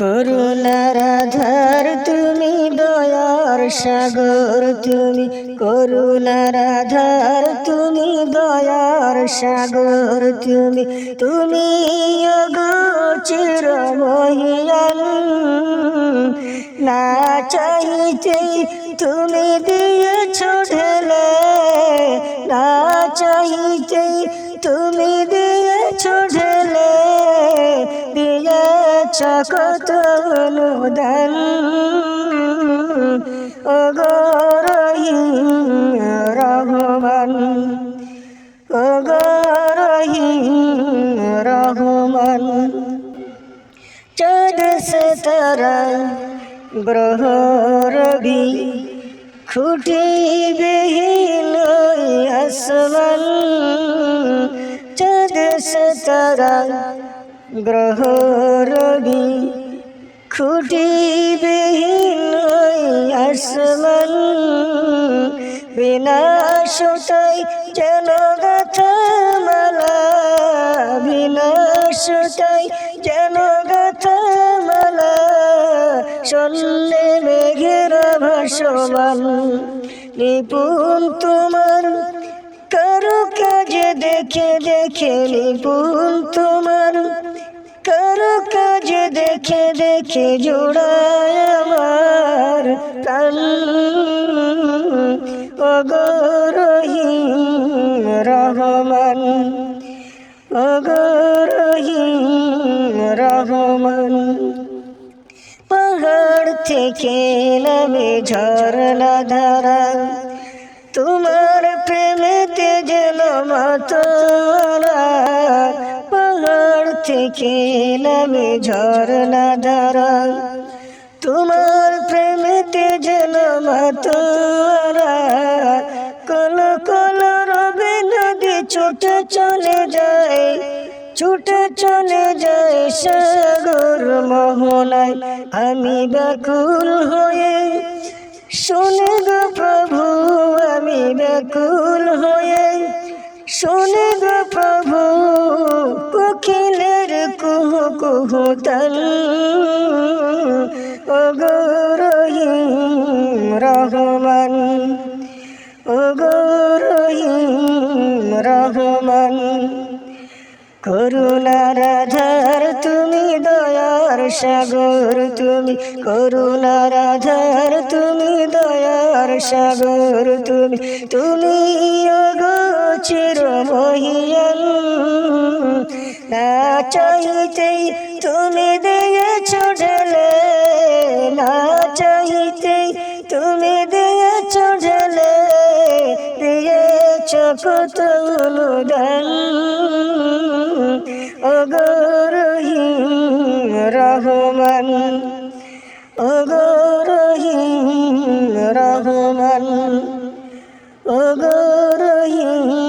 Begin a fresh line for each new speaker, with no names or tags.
করুণার আধার তুমি, দয়ার সাগর তুমি, করুণার আধার তুমি, দয়ার সাগর তুমি, তুমি ওগো চিরমহিয়ান। না চাইতেই তুমি দিয়েছ ঢেলে, না চাইতেই তুমি দিয়েছ ঢেলে, দিয়েছ কত অনুদান। ওগো রহিম রহমান, ওগো রহিম রহমান। চাঁদ সিতারা গ্রহ রবি, খুঁটি বিহীন আসমান। চাঁদ সিতারা গ্রহ রবি, খুঁটি বিহীন আসমান। বিনা সুতাই যেন গাথা মালা, বিনা সুতাই যেন গাথা মালা, শূন্যে মেঘের ভাসমান। নিপুণ তোমার কারুকাজ দেখে দেখে, নিপুণ তোমার কারুকাজ দেখে দেখে জোড়ায় আমার প্রাণ। ওগো রহিম রহমান, ওগো রহিম রহমান। পাহাড় থেকে নামে ঝরনা ধারা, তোমার প্রেমেতে যেন মাতোয়ারা। পাহাড় থেকে নামে ঝরনা ধারা, তোমার প্রেমেতে যেন মাতোয়ারা। কল কল রবে নদী ছুটে চলে যায়, ছুটে চলে যায় সাগর মোহনায়। আমি ব্যাকুল হয়ে শোনে গো প্রভু, আমি ব্যাকুল হয়ে শোনে গো প্রভু, কোকিলের কুহু কুহু তান। ওগো রহিম রহমান, ওগো রহিম রহমান। করুণার আধার তুমি, দয়ার সাগর তুমি, করুণার আধার তুমি, দয়ার সাগর তুমি, তুমি ওগো চিরমহিয়ান। না চাইতেই তুমি দিয়েছ ঢেলে, না চাইতেই তুমি দিয়েছ ঢেলে, দিয়েছ কত অনুদান। ওগো রহিম রহমান, ওগো রহিম রহমান, ওগো রহিম